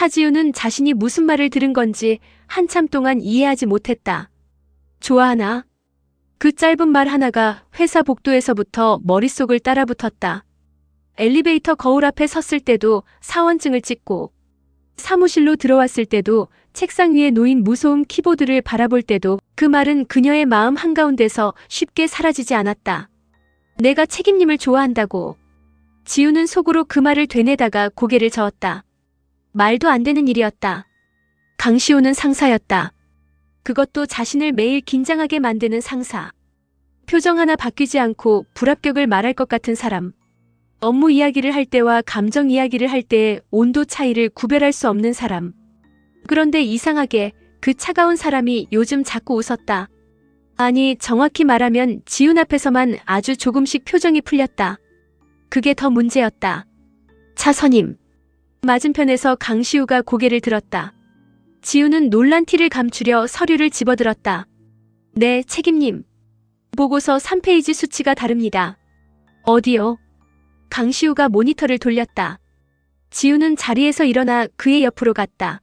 차지우는 자신이 무슨 말을 들은 건지 한참 동안 이해하지 못했다. 좋아하나? 그 짧은 말 하나가 회사 복도에서부터 머릿속을 따라붙었다. 엘리베이터 거울 앞에 섰을 때도 사원증을 찍고, 사무실로 들어왔을 때도, 책상 위에 놓인 무소음 키보드를 바라볼 때도 그 말은 그녀의 마음 한가운데서 쉽게 사라지지 않았다. 내가 책임님을 좋아한다고. 지우는 속으로 그 말을 되뇌다가 고개를 저었다. 말도 안 되는 일이었다. 강시호는 상사였다. 그것도 자신을 매일 긴장하게 만드는 상사. 표정 하나 바뀌지 않고 불합격을 말할 것 같은 사람. 업무 이야기를 할 때와 감정 이야기를 할 때의 온도 차이를 구별할 수 없는 사람. 그런데 이상하게 그 차가운 사람이 요즘 자꾸 웃었다. 아니, 정확히 말하면 지훈 앞에서만 아주 조금씩 표정이 풀렸다. 그게 더 문제였다. 차선임. 맞은편에서 강시우가 고개를 들었다. 지훈은 놀란 티를 감추려 서류를 집어들었다. 네, 책임님. 보고서 3페이지 수치가 다릅니다. 어디요? 강시우가 모니터를 돌렸다. 지훈은 자리에서 일어나 그의 옆으로 갔다.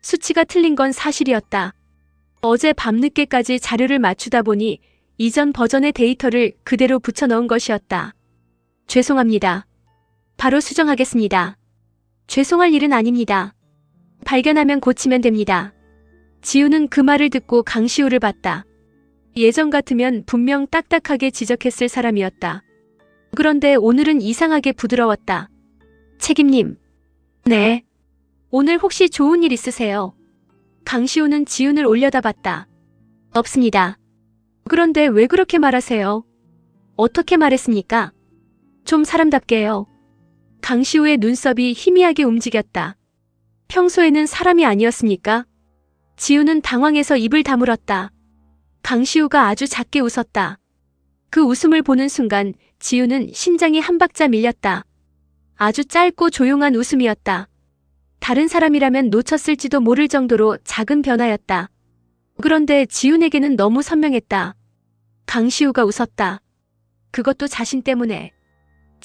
수치가 틀린 건 사실이었다. 어제 밤늦게까지 자료를 맞추다 보니 이전 버전의 데이터를 그대로 붙여넣은 것이었다. 죄송합니다. 바로 수정하겠습니다. 죄송할 일은 아닙니다. 발견하면 고치면 됩니다. 지우는 그 말을 듣고 강시우를 봤다. 예전 같으면 분명 딱딱하게 지적했을 사람이었다. 그런데 오늘은 이상하게 부드러웠다. 책임님. 네. 오늘 혹시 좋은 일 있으세요? 강시우는 지훈을 올려다봤다. 없습니다. 그런데 왜 그렇게 말하세요? 어떻게 말했습니까? 좀 사람답게요. 강시우의 눈썹이 희미하게 움직였다. 평소에는 사람이 아니었습니까? 지훈은 당황해서 입을 다물었다. 강시우가 아주 작게 웃었다. 그 웃음을 보는 순간 지훈은 심장이 한 박자 밀렸다. 아주 짧고 조용한 웃음이었다. 다른 사람이라면 놓쳤을지도 모를 정도로 작은 변화였다. 그런데 지훈에게는 너무 선명했다. 강시우가 웃었다. 그것도 자신 때문에.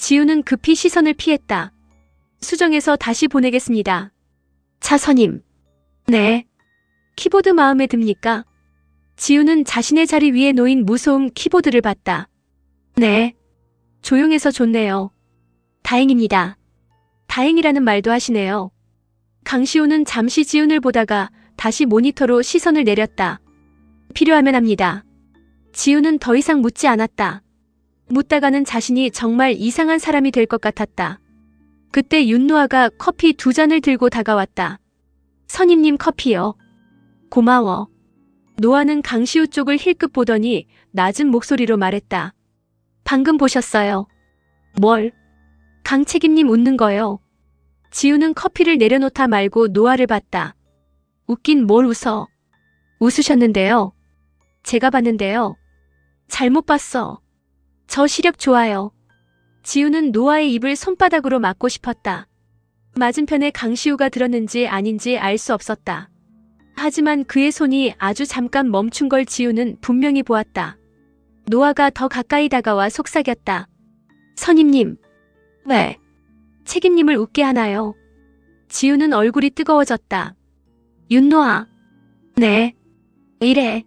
지훈은 급히 시선을 피했다. 수정해서 다시 보내겠습니다. 차선임. 네. 키보드 마음에 듭니까? 지훈은 자신의 자리 위에 놓인 무소음 키보드를 봤다. 네. 조용해서 좋네요. 다행입니다. 다행이라는 말도 하시네요. 강시우는 잠시 지훈을 보다가 다시 모니터로 시선을 내렸다. 필요하면 합니다. 지훈은 더 이상 묻지 않았다. 묻다가는 자신이 정말 이상한 사람이 될 것 같았다. 그때 윤노아가 커피 2잔을 들고 다가왔다. 선임님 커피요. 고마워. 노아는 강시우 쪽을 힐끗 보더니 낮은 목소리로 말했다. 방금 보셨어요. 뭘? 강 책임님 웃는 거요. 지우는 커피를 내려놓다 말고 노아를 봤다. 웃긴 뭘 웃어. 웃으셨는데요. 제가 봤는데요. 잘못 봤어. 저 시력 좋아요. 지우는 노아의 입을 손바닥으로 막고 싶었다. 맞은편에 강시우가 들었는지 아닌지 알 수 없었다. 하지만 그의 손이 아주 잠깐 멈춘 걸 지우는 분명히 보았다. 노아가 더 가까이 다가와 속삭였다. 선임님. 왜? 책임님을 웃게 하나요? 지우는 얼굴이 뜨거워졌다. 윤노아. 네. 이래.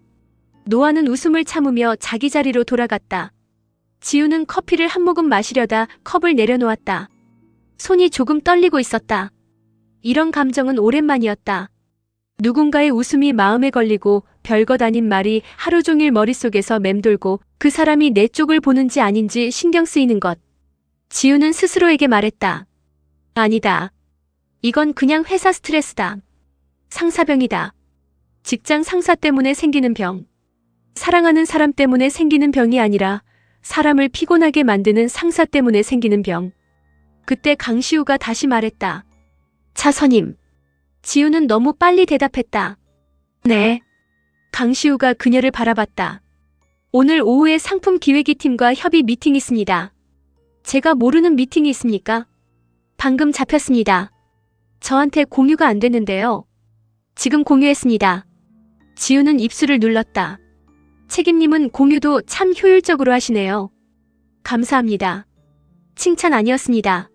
노아는 웃음을 참으며 자기 자리로 돌아갔다. 지우는 커피를 한 모금 마시려다 컵을 내려놓았다. 손이 조금 떨리고 있었다. 이런 감정은 오랜만이었다. 누군가의 웃음이 마음에 걸리고 별것 아닌 말이 하루 종일 머릿속에서 맴돌고 그 사람이 내 쪽을 보는지 아닌지 신경 쓰이는 것. 지우는 스스로에게 말했다. 아니다. 이건 그냥 회사 스트레스다. 상사병이다. 직장 상사 때문에 생기는 병. 사랑하는 사람 때문에 생기는 병이 아니라 사람을 피곤하게 만드는 상사 때문에 생기는 병. 그때 강시우가 다시 말했다. 차선임. 지우는 너무 빨리 대답했다. 네. 강시우가 그녀를 바라봤다. 오늘 오후에 상품 기획이 팀과 협의 미팅이 있습니다. 제가 모르는 미팅이 있습니까? 방금 잡혔습니다. 저한테 공유가 안 됐는데요. 지금 공유했습니다. 지우는 입술을 눌렀다. 책임님은 공유도 참 효율적으로 하시네요. 감사합니다. 칭찬 아니었습니다.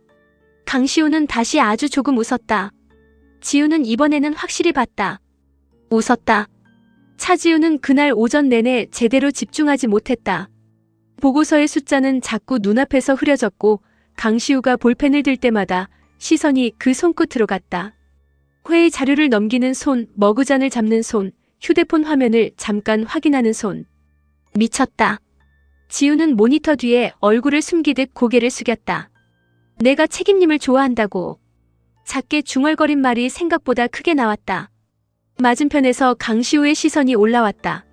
강시우는 다시 아주 조금 웃었다. 지우는 이번에는 확실히 봤다. 웃었다. 차지우는 그날 오전 내내 제대로 집중하지 못했다. 보고서의 숫자는 자꾸 눈앞에서 흐려졌고 강시우가 볼펜을 들 때마다 시선이 그 손끝으로 갔다. 회의 자료를 넘기는 손, 머그잔을 잡는 손, 휴대폰 화면을 잠깐 확인하는 손. 미쳤다. 지우는 모니터 뒤에 얼굴을 숨기듯 고개를 숙였다. 내가 책임님을 좋아한다고. 작게 중얼거린 말이 생각보다 크게 나왔다. 맞은편에서 강시우의 시선이 올라왔다.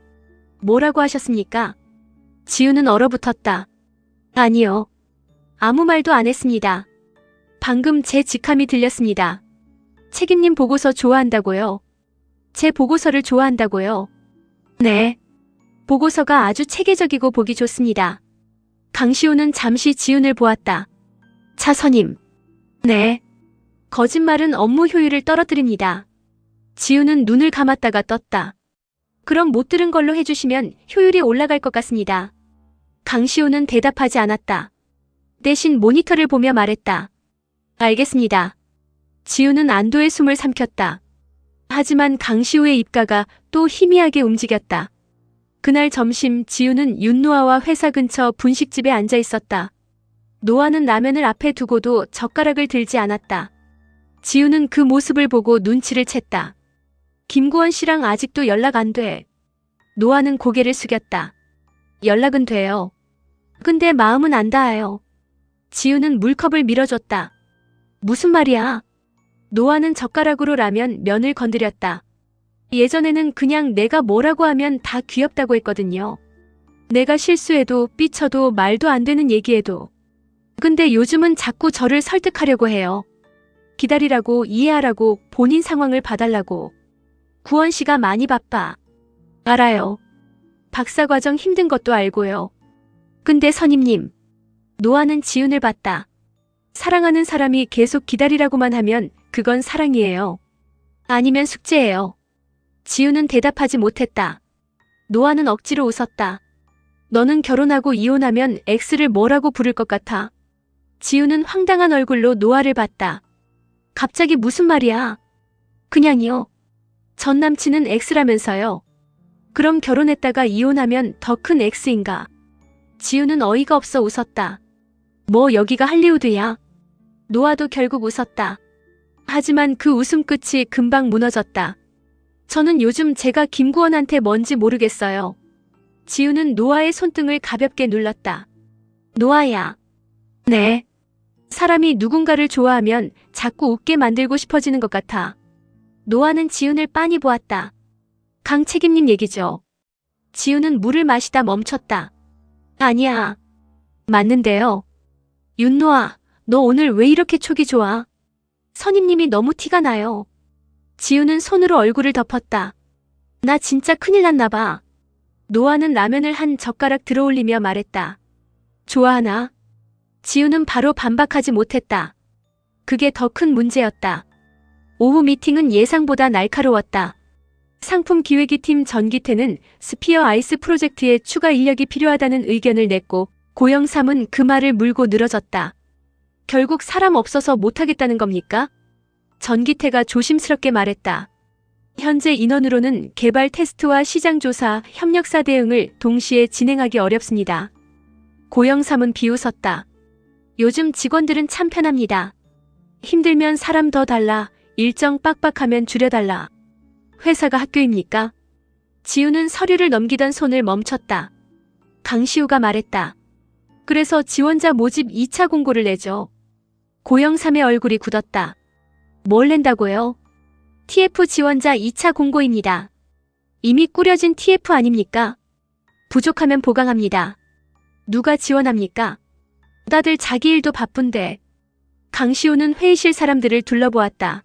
뭐라고 하셨습니까? 지우는 얼어붙었다. 아니요. 아무 말도 안 했습니다. 방금 제 직함이 들렸습니다. 책임님 보고서 좋아한다고요? 제 보고서를 좋아한다고요? 네. 보고서가 아주 체계적이고 보기 좋습니다. 강시우는 잠시 지훈을 보았다. 차선임. 네. 거짓말은 업무 효율을 떨어뜨립니다. 지훈은 눈을 감았다가 떴다. 그럼 못 들은 걸로 해주시면 효율이 올라갈 것 같습니다. 강시우는 대답하지 않았다. 대신 모니터를 보며 말했다. 알겠습니다. 지훈은 안도의 숨을 삼켰다. 하지만 강시우의 입가가 또 희미하게 움직였다. 그날 점심 지훈은 윤노아와 회사 근처 분식집에 앉아 있었다. 노아는 라면을 앞에 두고도 젓가락을 들지 않았다. 지훈은 그 모습을 보고 눈치를 챘다. 김구원 씨랑 아직도 연락 안 돼. 노아는 고개를 숙였다. 연락은 돼요. 근데 마음은 안 닿아요. 지훈은 물컵을 밀어줬다. 무슨 말이야? 노아는 젓가락으로 라면 면을 건드렸다. 예전에는 그냥 내가 뭐라고 하면 다 귀엽다고 했거든요. 내가 실수해도 삐쳐도 말도 안 되는 얘기해도. 근데 요즘은 자꾸 저를 설득하려고 해요. 기다리라고, 이해하라고, 본인 상황을 봐달라고. 구원 씨가 많이 바빠. 알아요. 박사과정 힘든 것도 알고요. 근데 선임님. 노아는 지훈을 봤다. 사랑하는 사람이 계속 기다리라고만 하면 그건 사랑이에요. 아니면 숙제예요. 지훈은 대답하지 못했다. 노아는 억지로 웃었다. 너는 결혼하고 이혼하면 X를 뭐라고 부를 것 같아? 지훈은 황당한 얼굴로 노아를 봤다. 갑자기 무슨 말이야? 그냥이요. 전 남친은 X라면서요. 그럼 결혼했다가 이혼하면 더 큰 X인가? 지훈은 어이가 없어 웃었다. 뭐 여기가 할리우드야? 노아도 결국 웃었다. 하지만 그 웃음 끝이 금방 무너졌다. 저는 요즘 제가 김구원한테 뭔지 모르겠어요. 지훈은 노아의 손등을 가볍게 눌렀다. 노아야. 네. 사람이 누군가를 좋아하면 자꾸 웃게 만들고 싶어지는 것 같아. 노아는 지훈을 빤히 보았다. 강 책임님 얘기죠. 지훈은 물을 마시다 멈췄다. 아니야. 맞는데요. 윤노아, 너 오늘 왜 이렇게 촉이 좋아? 선임님이 너무 티가 나요. 지훈은 손으로 얼굴을 덮었다. 나 진짜 큰일 났나 봐. 노아는 라면을 한 젓가락 들어올리며 말했다. 좋아하나? 지훈은 바로 반박하지 못했다. 그게 더 큰 문제였다. 오후 미팅은 예상보다 날카로웠다. 상품 기획위 팀 전기태는 스피어 아이스 프로젝트에 추가 인력이 필요하다는 의견을 냈고 고영삼은 그 말을 물고 늘어졌다. 결국 사람 없어서 못하겠다는 겁니까? 전기태가 조심스럽게 말했다. 현재 인원으로는 개발 테스트와 시장조사, 협력사 대응을 동시에 진행하기 어렵습니다. 고영삼은 비웃었다. 요즘 직원들은 참 편합니다. 힘들면 사람 더 달라, 일정 빡빡하면 줄여달라. 회사가 학교입니까? 지우는 서류를 넘기던 손을 멈췄다. 강시우가 말했다. 그래서 지원자 모집 2차 공고를 내죠. 고영삼의 얼굴이 굳었다. 뭘 낸다고요? TF 지원자 2차 공고입니다. 이미 꾸려진 TF 아닙니까? 부족하면 보강합니다. 누가 지원합니까? 다들 자기 일도 바쁜데. 강시우는 회의실 사람들을 둘러보았다.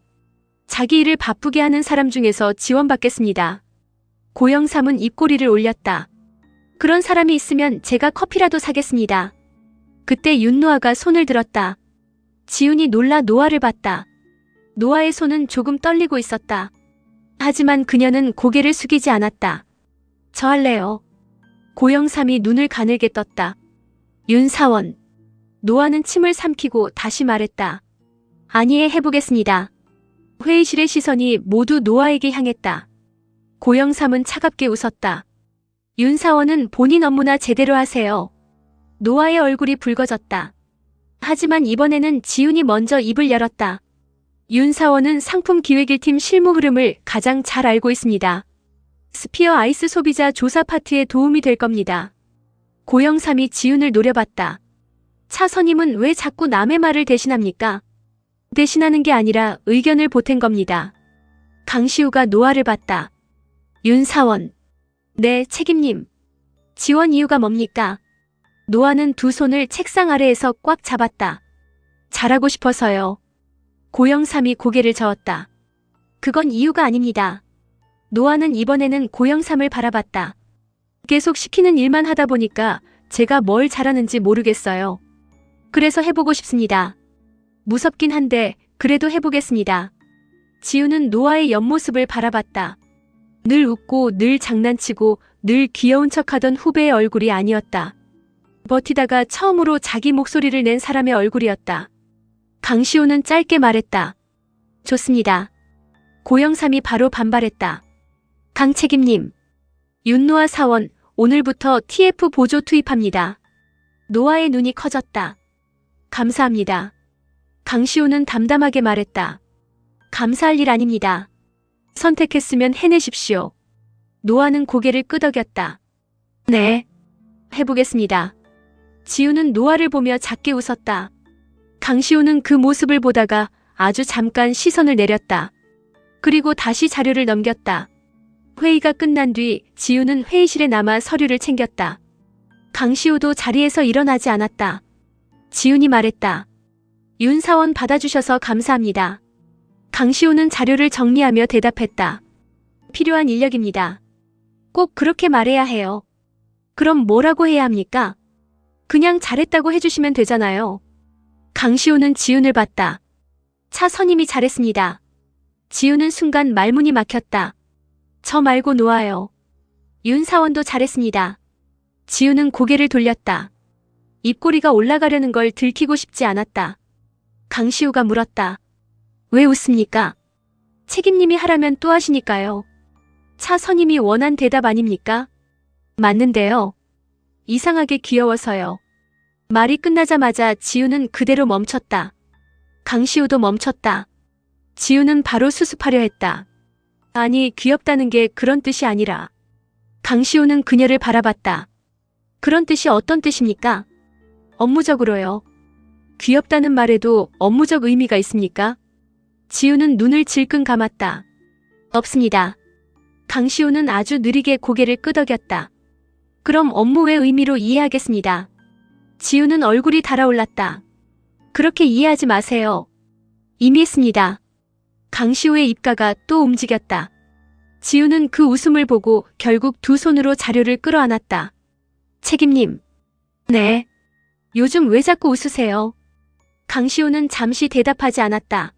자기 일을 바쁘게 하는 사람 중에서 지원받겠습니다. 고영삼은 입꼬리를 올렸다. 그런 사람이 있으면 제가 커피라도 사겠습니다. 그때 윤노아가 손을 들었다. 지훈이 놀라 노아를 봤다. 노아의 손은 조금 떨리고 있었다. 하지만 그녀는 고개를 숙이지 않았다. 저 할래요. 고영삼이 눈을 가늘게 떴다. 윤사원. 노아는 침을 삼키고 다시 말했다. 아니 해보겠습니다. 회의실의 시선이 모두 노아에게 향했다. 고영삼은 차갑게 웃었다. 윤사원은 본인 업무나 제대로 하세요. 노아의 얼굴이 붉어졌다. 하지만 이번에는 지훈이 먼저 입을 열었다. 윤사원은 상품 기획일팀 실무 흐름을 가장 잘 알고 있습니다. 스피어 아이스 소비자 조사 파트에 도움이 될 겁니다. 고영삼이 지훈을 노려봤다. 차선임은 왜 자꾸 남의 말을 대신합니까? 대신하는 게 아니라 의견을 보탠 겁니다. 강시우가 노아를 봤다. 윤사원. 네, 책임님. 지원 이유가 뭡니까? 노아는 두 손을 책상 아래에서 꽉 잡았다. 잘하고 싶어서요. 고영삼이 고개를 저었다. 그건 이유가 아닙니다. 노아는 이번에는 고영삼을 바라봤다. 계속 시키는 일만 하다 보니까 제가 뭘 잘하는지 모르겠어요. 그래서 해보고 싶습니다. 무섭긴 한데 그래도 해보겠습니다. 지우는 노아의 옆모습을 바라봤다. 늘 웃고 늘 장난치고 늘 귀여운 척하던 후배의 얼굴이 아니었다. 버티다가 처음으로 자기 목소리를 낸 사람의 얼굴이었다. 강시우는 짧게 말했다. 좋습니다. 고영삼이 바로 반발했다. 강 책임님. 윤노아 사원, 오늘부터 TF 보조 투입합니다. 노아의 눈이 커졌다. 감사합니다. 강시우는 담담하게 말했다. 감사할 일 아닙니다. 선택했으면 해내십시오. 노아는 고개를 끄덕였다. 네. 해보겠습니다. 지우는 노아를 보며 작게 웃었다. 강시우는 그 모습을 보다가 아주 잠깐 시선을 내렸다. 그리고 다시 자료를 넘겼다. 회의가 끝난 뒤 지우는 회의실에 남아 서류를 챙겼다. 강시우도 자리에서 일어나지 않았다. 지훈이 말했다. 윤 사원 받아주셔서 감사합니다. 강시우는 자료를 정리하며 대답했다. 필요한 인력입니다. 꼭 그렇게 말해야 해요. 그럼 뭐라고 해야 합니까? 그냥 잘했다고 해주시면 되잖아요. 강시우는 지훈을 봤다. 차 선임이 잘했습니다. 지훈은 순간 말문이 막혔다. 저 말고 놓아요. 윤 사원도 잘했습니다. 지훈은 고개를 돌렸다. 입꼬리가 올라가려는 걸 들키고 싶지 않았다. 강시우가 물었다. 왜 웃습니까? 책임님이 하라면 또 하시니까요. 차 선임이 원한 대답 아닙니까? 맞는데요. 이상하게 귀여워서요. 말이 끝나자마자 지우는 그대로 멈췄다. 강시우도 멈췄다. 지우는 바로 수습하려 했다. 아니, 귀엽다는 게 그런 뜻이 아니라. 강시우는 그녀를 바라봤다. 그런 뜻이 어떤 뜻입니까? 업무적으로요. 귀엽다는 말에도 업무적 의미가 있습니까? 지우는 눈을 질끈 감았다. 없습니다. 강시우는 아주 느리게 고개를 끄덕였다. 그럼 업무의 의미로 이해하겠습니다. 지우는 얼굴이 달아올랐다. 그렇게 이해하지 마세요. 이미 했습니다. 강시우의 입가가 또 움직였다. 지우는 그 웃음을 보고 결국 두 손으로 자료를 끌어안았다. 책임님. 네. 요즘 왜 자꾸 웃으세요? 강시우는 잠시 대답하지 않았다.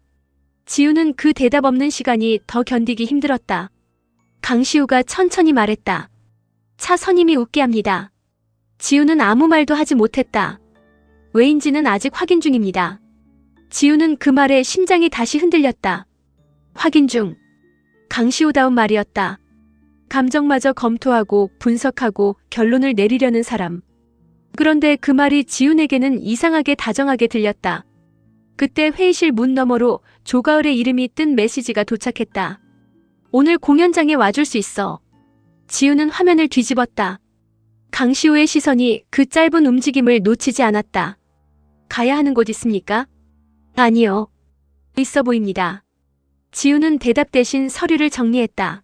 지우는 그 대답 없는 시간이 더 견디기 힘들었다. 강시우가 천천히 말했다. 차 선임이 웃게 합니다. 지우는 아무 말도 하지 못했다. 왜인지는 아직 확인 중입니다. 지우는 그 말에 심장이 다시 흔들렸다. 확인 중. 강시우다운 말이었다. 감정마저 검토하고 분석하고 결론을 내리려는 사람. 그런데 그 말이 지훈에게는 이상하게 다정하게 들렸다. 그때 회의실 문 너머로 조가을의 이름이 뜬 메시지가 도착했다. 오늘 공연장에 와줄 수 있어. 지훈은 화면을 뒤집었다. 강시우의 시선이 그 짧은 움직임을 놓치지 않았다. 가야 하는 곳 있습니까? 아니요. 있어 보입니다. 지훈은 대답 대신 서류를 정리했다.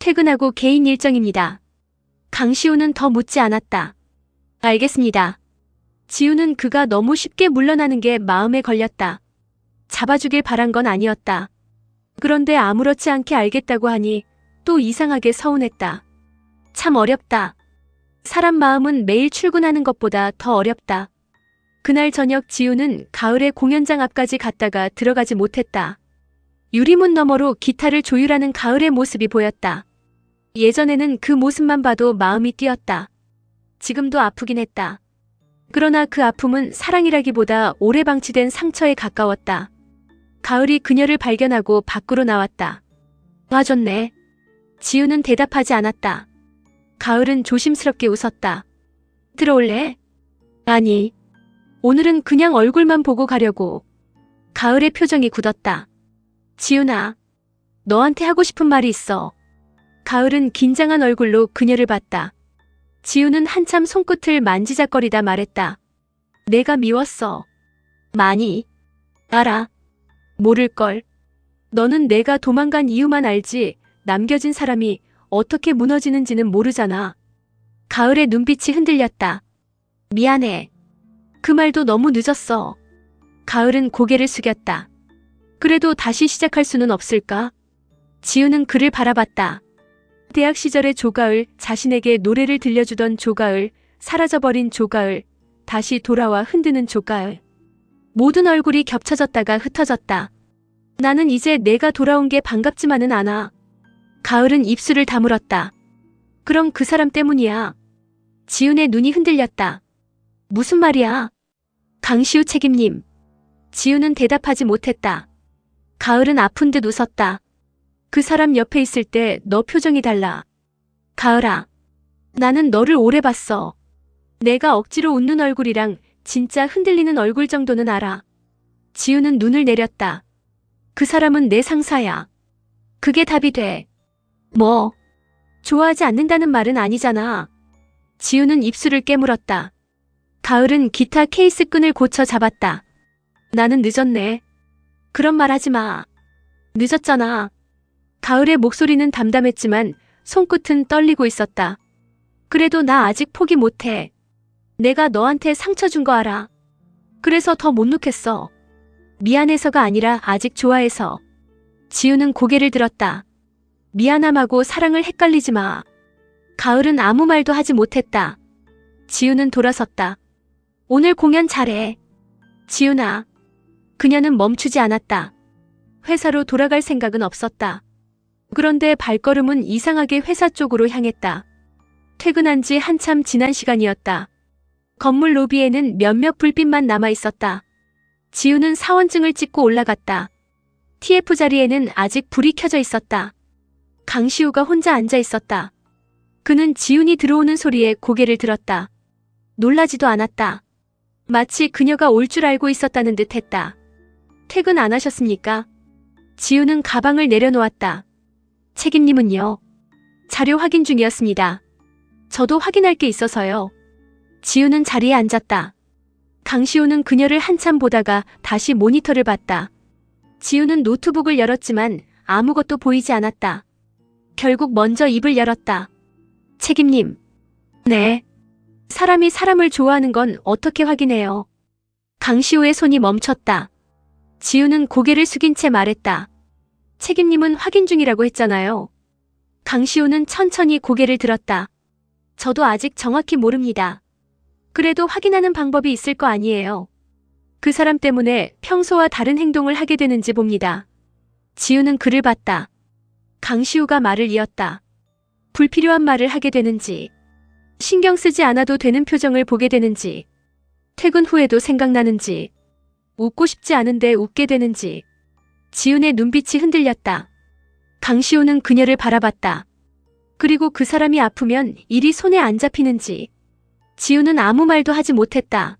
퇴근하고 개인 일정입니다. 강시우는 더 묻지 않았다. 알겠습니다. 지우는 그가 너무 쉽게 물러나는 게 마음에 걸렸다. 잡아주길 바란 건 아니었다. 그런데 아무렇지 않게 알겠다고 하니 또 이상하게 서운했다. 참 어렵다. 사람 마음은 매일 출근하는 것보다 더 어렵다. 그날 저녁 지우는 가을의 공연장 앞까지 갔다가 들어가지 못했다. 유리문 너머로 기타를 조율하는 가을의 모습이 보였다. 예전에는 그 모습만 봐도 마음이 뛰었다. 지금도 아프긴 했다. 그러나 그 아픔은 사랑이라기보다 오래 방치된 상처에 가까웠다. 가을이 그녀를 발견하고 밖으로 나왔다. 와줬네. 지우는 대답하지 않았다. 가을은 조심스럽게 웃었다. 들어올래? 아니. 오늘은 그냥 얼굴만 보고 가려고. 가을의 표정이 굳었다. 지훈아, 너한테 하고 싶은 말이 있어. 가을은 긴장한 얼굴로 그녀를 봤다. 지훈은 한참 손끝을 만지작거리다 말했다. 내가 미웠어. 많이. 알아. 모를걸. 너는 내가 도망간 이유만 알지 남겨진 사람이 어떻게 무너지는지는 모르잖아. 가을의 눈빛이 흔들렸다. 미안해. 그 말도 너무 늦었어. 가을은 고개를 숙였다. 그래도 다시 시작할 수는 없을까? 지우는 그를 바라봤다. 대학 시절의 조가을, 자신에게 노래를 들려주던 조가을, 사라져버린 조가을, 다시 돌아와 흔드는 조가을. 모든 얼굴이 겹쳐졌다가 흩어졌다. 나는 이제 내가 돌아온 게 반갑지만은 않아. 가을은 입술을 다물었다. 그럼 그 사람 때문이야. 지훈의 눈이 흔들렸다. 무슨 말이야? 강시우 책임님. 지훈은 대답하지 못했다. 가을은 아픈 듯 웃었다. 그 사람 옆에 있을 때 너 표정이 달라. 가을아. 나는 너를 오래 봤어. 내가 억지로 웃는 얼굴이랑 진짜 흔들리는 얼굴 정도는 알아. 지훈은 눈을 내렸다. 그 사람은 내 상사야. 그게 답이 돼. 뭐? 좋아하지 않는다는 말은 아니잖아. 지훈은 입술을 깨물었다. 가을은 기타 케이스 끈을 고쳐 잡았다. 나는 늦었네. 그런 말 하지 마. 늦었잖아. 가을의 목소리는 담담했지만 손끝은 떨리고 있었다. 그래도 나 아직 포기 못해. 내가 너한테 상처 준 거 알아. 그래서 더 못 놓겠어. 미안해서가 아니라 아직 좋아해서. 지우는 고개를 들었다. 미안함하고 사랑을 헷갈리지 마. 가을은 아무 말도 하지 못했다. 지우는 돌아섰다. 오늘 공연 잘해. 지훈아. 그녀는 멈추지 않았다. 회사로 돌아갈 생각은 없었다. 그런데 발걸음은 이상하게 회사 쪽으로 향했다. 퇴근한 지 한참 지난 시간이었다. 건물 로비에는 몇몇 불빛만 남아 있었다. 지우는 사원증을 찍고 올라갔다. TF 자리에는 아직 불이 켜져 있었다. 강시우가 혼자 앉아 있었다. 그는 지훈이 들어오는 소리에 고개를 들었다. 놀라지도 않았다. 마치 그녀가 올 줄 알고 있었다는 듯 했다. 퇴근 안 하셨습니까? 지훈은 가방을 내려놓았다. 책임님은요? 자료 확인 중이었습니다. 저도 확인할 게 있어서요. 지훈은 자리에 앉았다. 강시우는 그녀를 한참 보다가 다시 모니터를 봤다. 지훈은 노트북을 열었지만 아무것도 보이지 않았다. 결국 먼저 입을 열었다. 책임님. 네. 사람이 사람을 좋아하는 건 어떻게 확인해요? 강시우의 손이 멈췄다. 지우는 고개를 숙인 채 말했다. 책임님은 확인 중이라고 했잖아요. 강시우는 천천히 고개를 들었다. 저도 아직 정확히 모릅니다. 그래도 확인하는 방법이 있을 거 아니에요. 그 사람 때문에 평소와 다른 행동을 하게 되는지 봅니다. 지우는 그를 봤다. 강시우가 말을 이었다. 불필요한 말을 하게 되는지, 신경 쓰지 않아도 되는 표정을 보게 되는지, 퇴근 후에도 생각나는지, 웃고 싶지 않은데 웃게 되는지. 지훈의 눈빛이 흔들렸다. 강시우는 그녀를 바라봤다. 그리고 그 사람이 아프면 일이 손에 안 잡히는지. 지훈은 아무 말도 하지 못했다.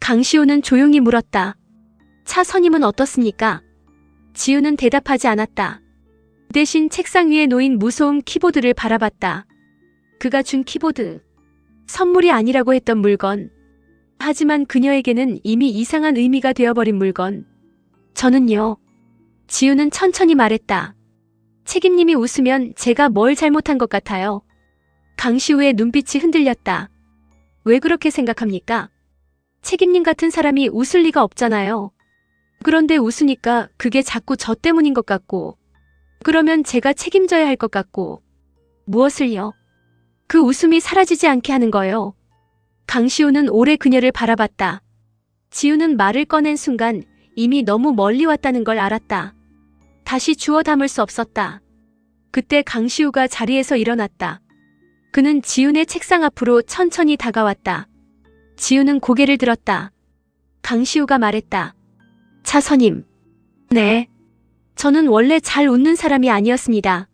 강시우는 조용히 물었다. 차 선임은 어떻습니까? 지훈은 대답하지 않았다. 대신 책상 위에 놓인 무소음 키보드를 바라봤다. 그가 준 키보드. 선물이 아니라고 했던 물건. 하지만 그녀에게는 이미 이상한 의미가 되어버린 물건. 저는요. 지훈은 천천히 말했다. 책임님이 웃으면 제가 뭘 잘못한 것 같아요. 강시우의 눈빛이 흔들렸다. 왜 그렇게 생각합니까? 책임님 같은 사람이 웃을 리가 없잖아요. 그런데 웃으니까 그게 자꾸 저 때문인 것 같고, 그러면 제가 책임져야 할 것 같고. 무엇을요? 그 웃음이 사라지지 않게 하는 거요. 강시우는 오래 그녀를 바라봤다. 지우는 말을 꺼낸 순간 이미 너무 멀리 왔다는 걸 알았다. 다시 주워 담을 수 없었다. 그때 강시우가 자리에서 일어났다. 그는 지훈의 책상 앞으로 천천히 다가왔다. 지훈은 고개를 들었다. 강시우가 말했다. 차 선임. 네. 저는 원래 잘 웃는 사람이 아니었습니다.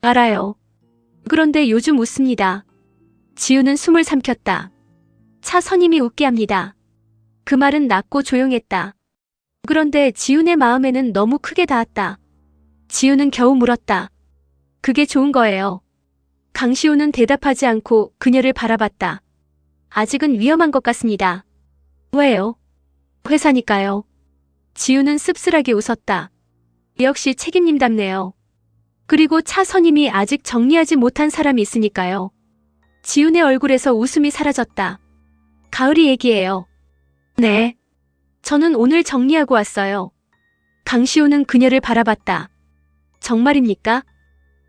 알아요. 그런데 요즘 웃습니다. 지우는 숨을 삼켰다. 차 선임이 웃게 합니다. 그 말은 낮고 조용했다. 그런데 지훈의 마음에는 너무 크게 닿았다. 지훈은 겨우 물었다. 그게 좋은 거예요. 강시우는 대답하지 않고 그녀를 바라봤다. 아직은 위험한 것 같습니다. 왜요? 회사니까요. 지훈은 씁쓸하게 웃었다. 역시 책임님답네요. 그리고 차 선임이 아직 정리하지 못한 사람이 있으니까요. 지훈의 얼굴에서 웃음이 사라졌다. 가을이 얘기해요. 네. 저는 오늘 정리하고 왔어요. 강시우는 그녀를 바라봤다. 정말입니까?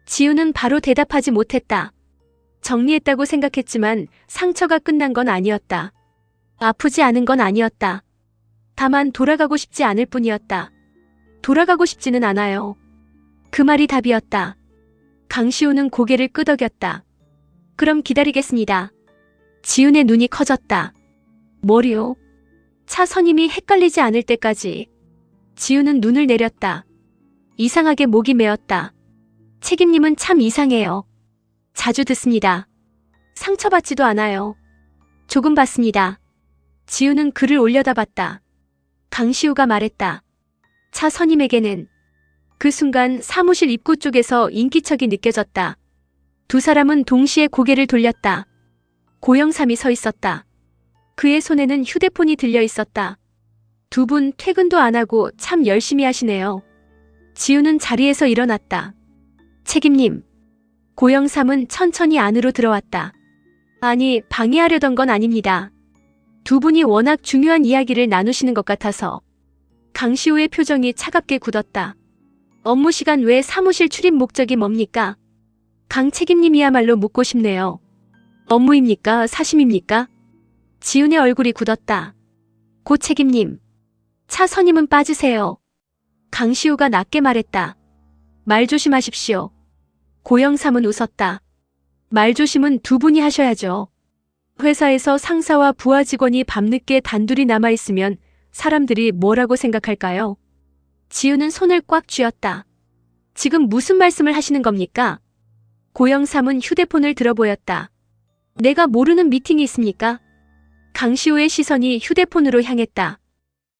지우는 바로 대답하지 못했다. 정리했다고 생각했지만 상처가 끝난 건 아니었다. 아프지 않은 건 아니었다. 다만 돌아가고 싶지 않을 뿐이었다. 돌아가고 싶지는 않아요. 그 말이 답이었다. 강시우는 고개를 끄덕였다. 그럼 기다리겠습니다. 지훈의 눈이 커졌다. 뭐요? 차 선임이 헷갈리지 않을 때까지. 지훈은 눈을 내렸다. 이상하게 목이 메었다. 책임님은 참 이상해요. 자주 듣습니다. 상처받지도 않아요. 조금 받습니다. 지훈은 글을 올려다봤다. 강시우가 말했다. 차 선임에게는. 그 순간 사무실 입구 쪽에서 인기척이 느껴졌다. 두 사람은 동시에 고개를 돌렸다. 고영삼이 서 있었다. 그의 손에는 휴대폰이 들려 있었다. 두 분 퇴근도 안 하고 참 열심히 하시네요. 지우는 자리에서 일어났다. 책임님. 고영삼은 천천히 안으로 들어왔다. 아니, 방해하려던 건 아닙니다. 두 분이 워낙 중요한 이야기를 나누시는 것 같아서. 강시우의 표정이 차갑게 굳었다. 업무 시간 외 사무실 출입 목적이 뭡니까? 강 책임님이야말로 묻고 싶네요. 업무입니까? 사심입니까? 지훈의 얼굴이 굳었다. 고 책임님. 차 선임은 빠지세요. 강시우가 낮게 말했다. 말 조심하십시오. 고영삼은 웃었다. 말 조심은 두 분이 하셔야죠. 회사에서 상사와 부하 직원이 밤늦게 단둘이 남아있으면 사람들이 뭐라고 생각할까요? 지우는 손을 꽉 쥐었다. 지금 무슨 말씀을 하시는 겁니까? 고영삼은 휴대폰을 들어보였다. 내가 모르는 미팅이 있습니까? 강시우의 시선이 휴대폰으로 향했다.